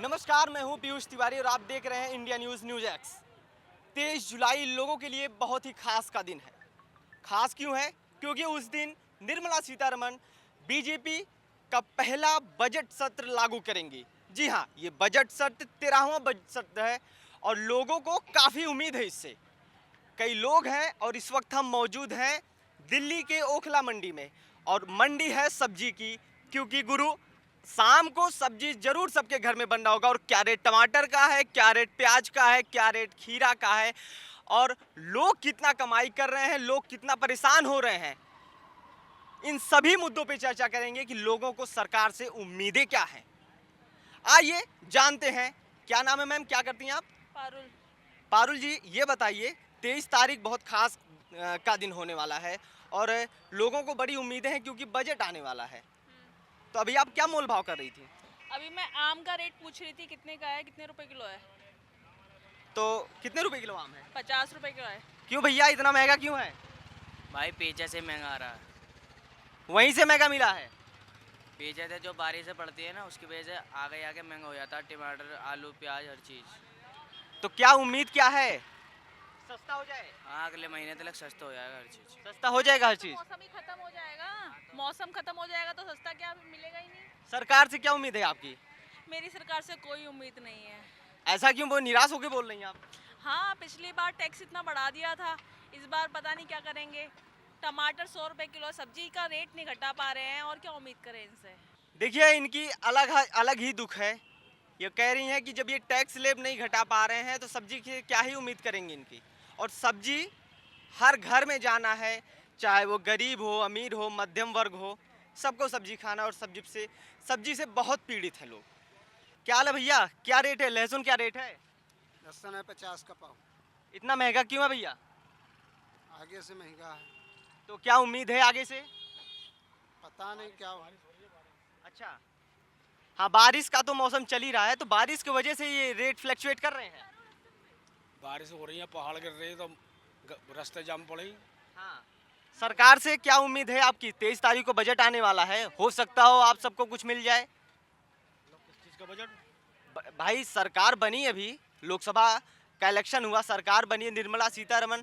नमस्कार, मैं हूं पीयूष तिवारी और आप देख रहे हैं इंडिया न्यूज़ न्यूज़ एक्स। 23 जुलाई लोगों के लिए बहुत ही खास का दिन है। खास क्यों है? क्योंकि उस दिन निर्मला सीतारमण बीजेपी का पहला बजट सत्र लागू करेंगी। जी हाँ, ये बजट सत्र 13वां बजट सत्र है और लोगों को काफ़ी उम्मीद है इससे। कई लोग हैं और इस वक्त हम मौजूद हैं दिल्ली के ओखला मंडी में और मंडी है सब्जी की, क्योंकि गुरु शाम को सब्जी जरूर सबके घर में बन रहा होगा। और क्या रेट टमाटर का है, क्या रेट प्याज का है, क्या रेट खीरा का है और लोग कितना कमाई कर रहे हैं, लोग कितना परेशान हो रहे हैं, इन सभी मुद्दों पे चर्चा करेंगे कि लोगों को सरकार से उम्मीदें क्या हैं। आइए जानते हैं। क्या नाम है मैम, क्या करती हैं आप? पारुल। पारुल जी, ये बताइए 23 तारीख बहुत खास का दिन होने वाला है और लोगों को बड़ी उम्मीदें हैं क्योंकि बजट आने वाला है। तो अभी आप क्या मोल भाव कर रही थी? अभी मैं आम का रेट पूछ रही थी, कितने का है, कितने रुपए किलो है? तो कितने रुपए किलो आम है? 50 रुपए किलो है। क्यों भैया, इतना महंगा क्यों है? भाई पेचे से महंगा आ रहा है। वहीं से महंगा मिला है? पेचे से जो बारिश पड़ती है ना, उसकी वजह से आगे आगे महंगा हो जाता है। टमाटर, आलू, प्याज, हर चीज़। तो क्या उम्मीद क्या है? सस्ता हो जाए? हाँ, अगले महीने तक सस्ता हो जाएगा हर चीज़। सस्ता हो जाएगा हर चीज? मौसम ही खत्म हो जाएगा। मौसम खत्म हो जाएगा तो सस्ता क्या मिलेगा ही नहीं। सरकार से क्या उम्मीद है आपकी? मेरी सरकार से कोई उम्मीद नहीं है। ऐसा क्यों, वो निराश होकर बोल रही हैं आप? हाँ, पिछली बार टैक्स इतना बढ़ा दिया था, इस बार पता नहीं क्या करेंगे। टमाटर 100 रुपए किलो, सब्जी का रेट नहीं घटा पा रहे हैं और क्या उम्मीद करें इनसे। देखिए, इनकी अलग अलग ही दुख है। ये कह रही हैं कि जब ये टैक्स स्लैब नहीं घटा पा रहे हैं तो सब्जी की क्या ही उम्मीद करेंगे इनकी। और सब्जी हर घर में जाना है, चाहे वो गरीब हो, अमीर हो, मध्यम वर्ग हो, सबको सब्जी खाना। और सब्जी से बहुत पीड़ित हैं लोग। क्या हाल है भैया, क्या रेट है? लहसुन क्या रेट है? लहसुन है 50 का पाव। इतना महंगा क्यों है भैया? आगे से महंगा है। तो क्या उम्मीद है आगे से? पता नहीं क्या हो। अच्छा, हाँ, बारिश का तो मौसम चल ही रहा है, तो बारिश की वजह से ये रेट फ्लक्चुएट कर रहे हैं। बारिश हो रही है, पहाड़ गिर रहे हैं, तो रास्ते जाम पड़े। हाँ, सरकार से क्या उम्मीद है आपकी? 23 तारीख को बजट आने वाला है, हो सकता हो आप सबको कुछ मिल जाए। किस चीज़ का बजट? भाई, सरकार बनी, अभी लोकसभा का इलेक्शन हुआ, सरकार बनी है, निर्मला सीतारमण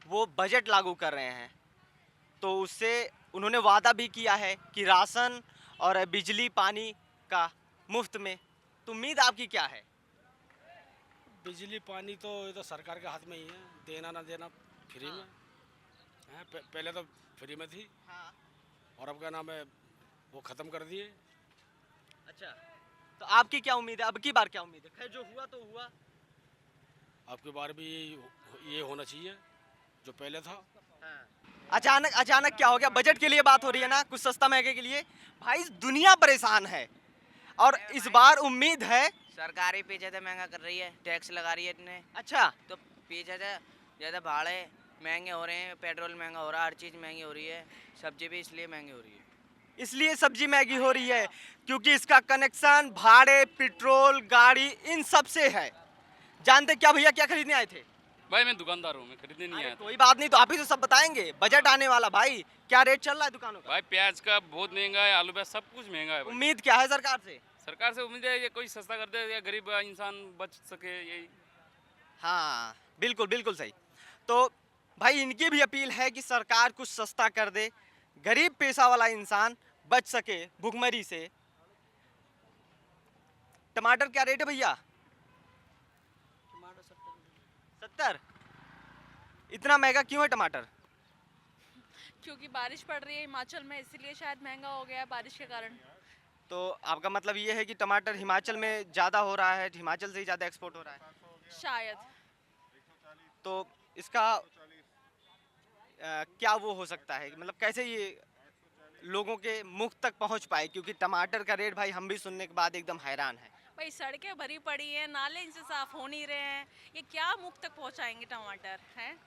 वो बजट लागू कर रहे हैं। तो उससे उन्होंने वादा भी किया है कि राशन और बिजली पानी का मुफ्त में। तो उम्मीद आपकी क्या है? बिजली पानी तो ये तो सरकार के हाथ में ही है, देना ना देना फ्री में है। पहले तो फ्री में थी हाँ। और अब क्या नाम है, वो ख़त्म कर दिए। अच्छा, तो आपकी क्या उम्मीद है? अब की बार क्या उम्मीद है? खैर, जो हुआ तो हुआ। आपकी बार भी ये होना चाहिए जो पहले था। अचानक अचानक क्या हो गया? बजट के लिए बात हो रही है ना, कुछ सस्ता महंगे के लिए। भाई, दुनिया परेशान है और इस बार उम्मीद है। सरकार ही पेचे से महंगा कर रही है, टैक्स लगा रही है इतने। अच्छा, तो पेचे से ज़्यादा भाड़े महंगे हो रहे हैं, पेट्रोल महंगा हो रहा है, हर चीज़ महंगी हो रही है। सब्जी भी इसलिए महंगी हो रही है। इसलिए सब्जी महंगी हो रही है क्योंकि इसका कनेक्शन भाड़े, पेट्रोल, गाड़ी, इन सब से है। जानते क्या भैया, क्या खरीदने आए थे? भाई मैं दुकानदार हूँ, मैं खरीदने नहीं अरे आया था। कोई बात नहीं, तो आप ही तो सब बताएंगे। बजट आने वाला भाई, क्या रेट चल रहा है दुकानों का? भाई प्याज का बहुत महंगा है, आलू प्याज सब कुछ महंगा है भाई। उम्मीद क्या है सरकार से? सरकार से उम्मीद है ये कोई सस्ता कर दे या गरीब इंसान बच सके, यही। हाँ, बिल्कुल बिल्कुल सही। तो भाई, इनकी भी अपील है कि सरकार कुछ सस्ता कर दे, गरीब पेशा वाला इंसान बच सके भुखमरी से। टमाटर क्या रेट है भैया? 70। इतना महंगा क्यों है टमाटर? क्योंकि बारिश पड़ रही है हिमाचल में, इसीलिए शायद महंगा हो गया है बारिश के कारण। तो आपका मतलब ये है कि टमाटर हिमाचल में ज़्यादा हो रहा है, हिमाचल से ही ज़्यादा एक्सपोर्ट हो रहा है। शायद। तो इसका क्या वो हो सकता है, मतलब कैसे ये लोगों के मुख तक पहुंच पाए? क्योंकि टमाटर का रेट भाई हम भी सुनने के बाद एकदम हैरान है। भाई, सड़कें भरी पड़ी हैं, नाले इनसे साफ हो नहीं रहे हैं, ये क्या मुख तक पहुंचाएंगे टमाटर हैं?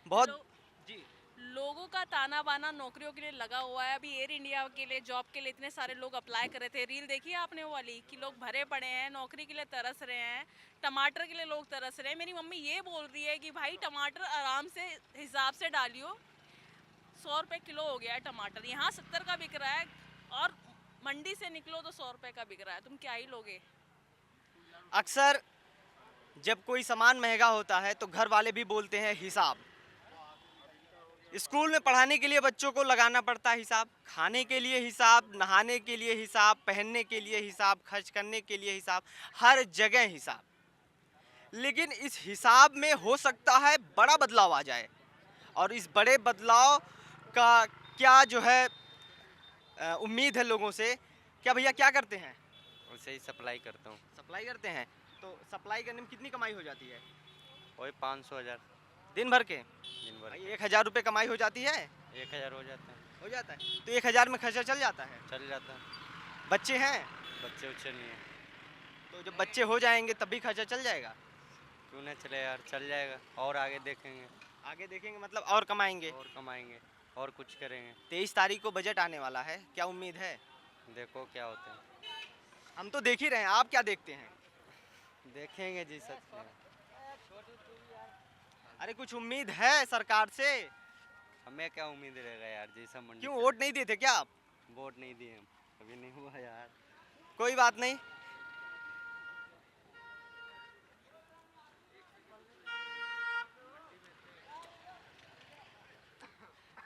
बहुत लो- जी। लोगों का ताना बाना नौकरियों के लिए लगा हुआ है। अभी एयर इंडिया के लिए, जॉब के लिए इतने सारे लोग अप्लाई कर रहे थे। रील देखी आपने वो वाली कि लोग भरे पड़े हैं, नौकरी के लिए तरस रहे हैं, टमाटर के लिए लोग तरस रहे हैं। मेरी मम्मी ये बोल रही है कि भाई टमाटर आराम से हिसाब से डालियो। 100 रुपए किलो हो गया है टमाटर, यहाँ 70 का बिक रहा है और मंडी से निकलो तो 100 रुपए का बिक रहा है, तुम क्या ही लोगे? अक्सर जब कोई सामान महंगा होता है तो घर वाले भी बोलते हैं हिसाब। स्कूल में पढ़ाने के लिए बच्चों को लगाना पड़ता है हिसाब, खाने के लिए हिसाब, नहाने के लिए हिसाब, पहनने के लिए हिसाब, खर्च करने के लिए हिसाब, हर जगह हिसाब। लेकिन इस हिसाब में हो सकता है बड़ा बदलाव आ जाए, और इस बड़े बदलाव का क्या जो है उम्मीद है लोगों से। क्या भैया क्या करते हैं? उसे ही सप्लाई करता हूँ। सप्लाई करते हैं। तो सप्लाई करने में कितनी कमाई हो जाती है? वही 500-1000 दिन भर के दिन भर। 1000 रुपये कमाई हो जाती है? 1000 हो जाता है। हो जाता है। तो 1000 में खर्चा चल जाता है? चल जाता है। बच्चे हैं? बच्चे उच्चे नहीं है। तो जब बच्चे हो जाएंगे तब भी खर्चा चल जाएगा? क्यों नहीं चले यार, चल जाएगा। और आगे देखेंगे। आगे देखेंगे मतलब और कमाएंगे? और कमाएंगे और कुछ करेंगे। 23 तारीख को बजट आने वाला है, क्या उम्मीद है? देखो क्या होता है। हम तो देख ही रहे हैं, आप क्या देखते हैं? देखेंगे जी, सच में। अरे कुछ उम्मीद है सरकार से? हमें क्या उम्मीद रहेगा यार, जैसा मंडी। क्यों वोट नहीं देते क्या आप? वोट नहीं दिए हम, अभी नहीं हुआ यार। कोई बात नहीं।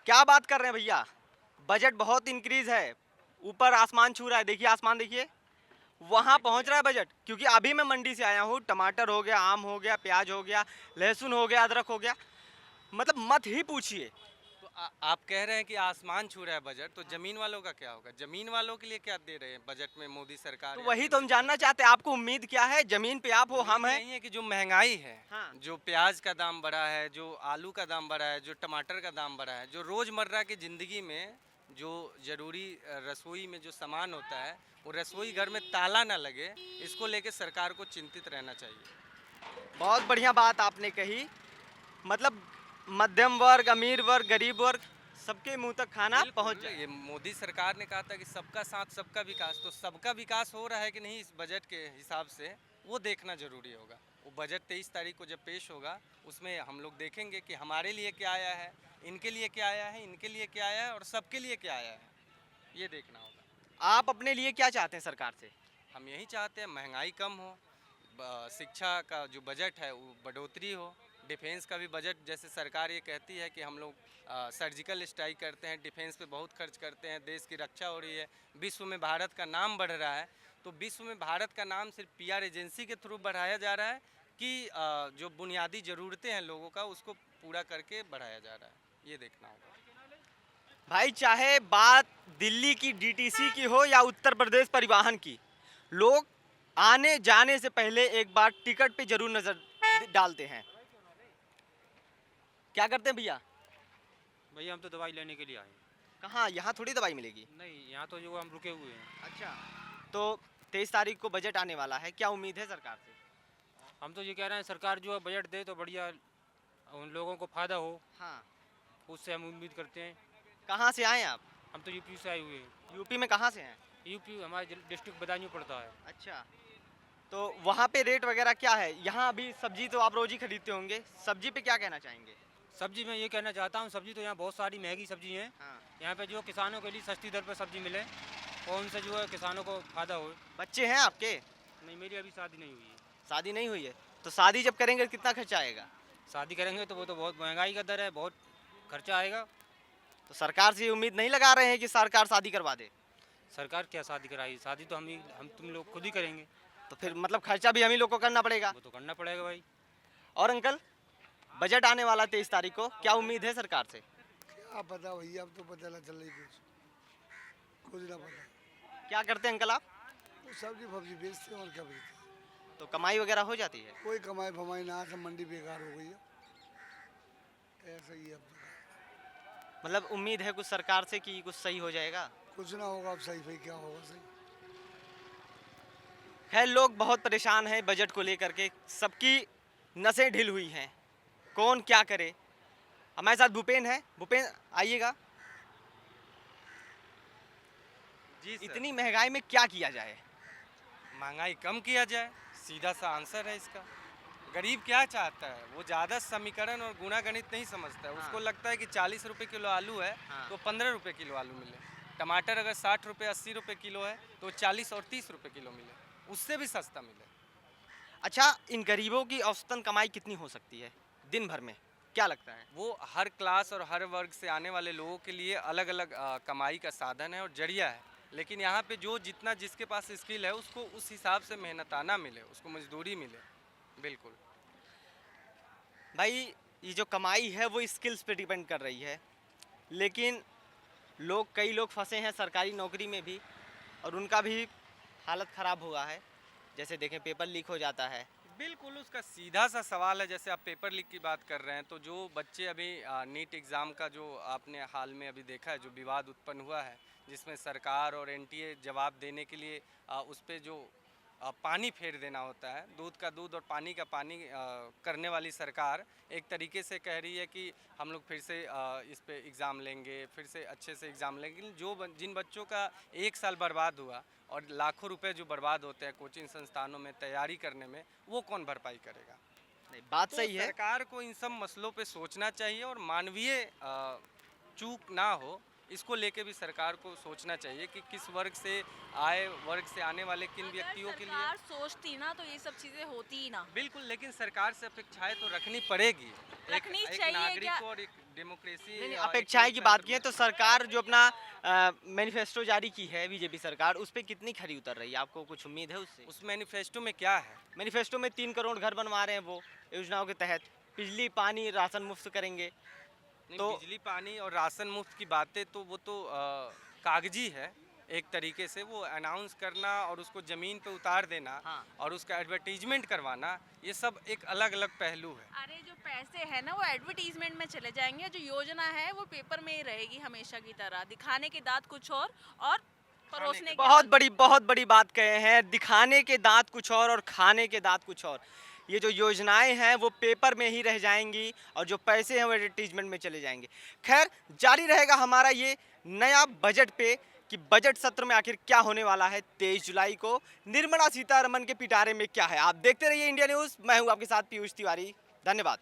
क्या बात कर रहे हैं भैया, बजट बहुत इंक्रीज है, ऊपर आसमान छू रहा है। देखिए आसमान देखिए, वहां पहुंच रहा है बजट। क्योंकि अभी मैं मंडी से आया हूँ, टमाटर हो गया, आम हो गया, प्याज हो गया, लहसुन हो गया, अदरक हो गया, मतलब मत ही पूछिए। तो आप कह रहे हैं कि आसमान छू रहा है बजट, तो जमीन वालों का क्या होगा? जमीन वालों के लिए क्या दे रहे हैं बजट में मोदी सरकार? तो वही तो हम जानना चाहते हैं, आपको उम्मीद क्या है? जमीन पे आप हो, हम हैं। नहीं है कि जो महंगाई है, हाँ। जो प्याज का दाम बढ़ा है, जो आलू का दाम बढ़ा है, जो टमाटर का दाम बढ़ा है, जो रोजमर्रा की जिंदगी में जो जरूरी रसोई में जो सामान होता है, वो रसोई घर में ताला ना लगे, इसको लेके सरकार को चिंतित रहना चाहिए। बहुत बढ़िया बात आपने कही। मतलब मध्यम वर्ग, अमीर वर्ग, गरीब वर्ग, सबके मुंह तक खाना पहुंच जाए। ये मोदी सरकार ने कहा था कि सबका साथ सबका विकास, तो सबका विकास हो रहा है कि नहीं इस बजट के हिसाब से, वो देखना जरूरी होगा। वो बजट 23 तारीख को जब पेश होगा, उसमें हम लोग देखेंगे कि हमारे लिए क्या आया है, इनके लिए क्या आया है, इनके लिए क्या आया है और सबके लिए क्या आया है, ये देखना होगा। आप अपने लिए क्या चाहते हैं सरकार से? हम यही चाहते हैं महंगाई कम हो, शिक्षा का जो बजट है वो बढ़ोतरी हो, डिफेंस का भी बजट, जैसे सरकार ये कहती है कि हम लोग सर्जिकल स्ट्राइक करते हैं, डिफेंस पे बहुत खर्च करते हैं, देश की रक्षा हो रही है, विश्व में भारत का नाम बढ़ रहा है, तो विश्व में भारत का नाम सिर्फ पीआर एजेंसी के थ्रू बढ़ाया जा रहा है कि जो बुनियादी ज़रूरतें हैं लोगों का उसको पूरा करके बढ़ाया जा रहा है, ये देखना होगा। भाई चाहे बात दिल्ली की डीटीसी की हो या उत्तर प्रदेश परिवहन की, लोग आने जाने से पहले एक बार टिकट पे जरूर नजर डालते हैं। क्या करते हैं भैया? भैया हम तो दवाई लेने के लिए आए हैं। कहाँ? यहाँ थोड़ी दवाई मिलेगी। नहीं, यहाँ तो जो हम रुके हुए हैं। अच्छा, तो 23 तारीख को बजट आने वाला है, क्या उम्मीद है सरकार से? हम तो ये कह रहे हैं सरकार जो है बजट दे तो बढ़िया, उन लोगों को फ़ायदा हो, हाँ। उससे हम उम्मीद करते हैं। कहाँ से आए आप? हम तो यूपी से आए हुए हैं। यूपी में कहाँ से हैं? यूपी हमारे डिस्ट्रिक्ट बदायूं पड़ता है। अच्छा, तो वहाँ पे रेट वगैरह क्या है? यहाँ अभी सब्जी तो आप रोज ही खरीदते होंगे, सब्जी पे क्या कहना चाहेंगे? सब्जी में ये कहना चाहता हूँ, सब्जी तो यहाँ बहुत सारी महंगी सब्जी हैं। हाँ। यहाँ पे जो किसानों के लिए सस्ती दर पर सब्जी मिले और उनसे जो है किसानों को फ़ायदा हो। बच्चे हैं आपके? नहीं, मेरी अभी शादी नहीं हुई है। शादी नहीं हुई है, तो शादी जब करेंगे तो कितना खर्चा आएगा? शादी करेंगे तो वो तो बहुत महंगाई का दर है, बहुत खर्चा आएगा। तो सरकार से ये उम्मीद नहीं लगा रहे हैं कि सरकार शादी करवा दे? सरकार क्या शादी कराएगी? शादी तो हम तुम लोग खुद ही करेंगे। तो फिर मतलब खर्चा भी हम ही लोग को करना पड़ेगा। वो तो करना पड़ेगा भाई। और अंकल, बजट आने वाला 23 तारीख को, क्या उम्मीद है सरकार से? क्या पता भैया, अब तो पता चल रही कुछ ना पता। क्या करते हैं अंकल आप? वो सब्जी फब्जी बेचते हैं और क्या बेचते हैं। तो कमाई वगैरह हो जाती है? कोई कमाई फमाई ना, सब मंडी बेकार हो गई है, ऐसा ही है अब तो। मतलब उम्मीद है कुछ सरकार से कि कुछ सही हो जाएगा? कुछ ना होगा, अब सही भाई क्या होगा सही। खैर, लोग बहुत परेशान हैं बजट को लेकर के, सबकी नसें ढिल हुई हैं, कौन क्या करे। हमारे साथ भूपेन है। भूपेन आइएगा। जी सर। इतनी महंगाई में क्या किया जाए? महंगाई कम किया जाए, सीधा सा आंसर है इसका। गरीब क्या चाहता है? वो ज़्यादा समीकरण और गुणा गणित नहीं समझता है। हाँ। उसको लगता है कि 40 रुपए किलो आलू है हाँ। तो 15 रुपए किलो आलू मिले। टमाटर अगर 60 रुपये 80 रुपये किलो है तो 40 और 30 रुपये किलो मिले, उससे भी सस्ता मिले। अच्छा, इन गरीबों की औसतन कमाई कितनी हो सकती है दिन भर में, क्या लगता है? वो हर क्लास और हर वर्ग से आने वाले लोगों के लिए अलग अलग कमाई का साधन है और जरिया है, लेकिन यहाँ पे जो जितना जिसके पास स्किल है उसको उस हिसाब से मेहनताना मिले, उसको मजदूरी मिले। बिल्कुल भाई, ये जो कमाई है वो स्किल्स पे डिपेंड कर रही है, लेकिन कई लोग फंसे हैं सरकारी नौकरी में भी और उनका भी हालत ख़राब हुआ है। जैसे देखें, पेपर लीक हो जाता है। बिल्कुल, उसका सीधा सा सवाल है। जैसे आप पेपर लीक की बात कर रहे हैं, तो जो बच्चे अभी नीट एग्ज़ाम का जो आपने हाल में अभी देखा है, जो विवाद उत्पन्न हुआ है, जिसमें सरकार और एनटीए जवाब देने के लिए उस पर जो पानी फेर देना होता है, दूध का दूध और पानी का पानी करने वाली सरकार एक तरीके से कह रही है कि हम लोग फिर से इस पे एग्ज़ाम लेंगे, फिर से अच्छे से एग्ज़ाम लेंगे। लेकिन जिन बच्चों का 1 साल बर्बाद हुआ और लाखों रुपए जो बर्बाद होते हैं कोचिंग संस्थानों में तैयारी करने में, वो कौन भरपाई करेगा? नहीं, बात तो सही है। सरकार को इन सब मसलों पे सोचना चाहिए और मानवीय चूक ना हो, इसको लेके भी सरकार को सोचना चाहिए कि किस वर्ग से आने वाले किन व्यक्तियों के लिए। सरकार सोचती ना तो ये सब चीजें होती ही ना। बिल्कुल, लेकिन सरकार से अपेक्षाएं तो रखनी पड़ेगी। रखनी एक चाहिए नागरिक क्या? को और एक डेमोक्रेसी नहीं, अपेक्षाएं की बात की है तो सरकार जो अपना मैनिफेस्टो जारी की है बीजेपी सरकार, उस पर कितनी खरी उतर रही है? आपको कुछ उम्मीद है उससे? उस मैनिफेस्टो में क्या है? मैनिफेस्टो में 3 करोड़ घर बनवा रहे हैं वो योजनाओं के तहत, बिजली पानी राशन मुफ्त करेंगे। नहीं, तो बिजली पानी और राशन मुफ्त की बातें तो वो तो कागजी है एक तरीके से। वो अनाउंस करना और उसको ज़मीन पे उतार देना हाँ। और उसका एडवर्टीजमेंट करवाना, ये सब एक अलग अलग पहलू है। अरे जो पैसे है ना वो एडवर्टीजमेंट में चले जाएंगे, जो योजना है वो पेपर में ही रहेगी हमेशा की तरह। दिखाने के दांत कुछ और परोसने के बहुत बड़ी बात कहे हैं, दिखाने के दांत कुछ और खाने के दांत कुछ और। ये जो योजनाएं हैं वो पेपर में ही रह जाएंगी और जो पैसे हैं वो एडवर्टीजमेंट में चले जाएंगे। खैर, जारी रहेगा हमारा ये नया बजट पे कि बजट सत्र में आखिर क्या होने वाला है 23 जुलाई को, निर्मला सीतारमण के पिटारे में क्या है। आप देखते रहिए इंडिया न्यूज़, मैं हूँ आपके साथ पीयूष तिवारी। धन्यवाद।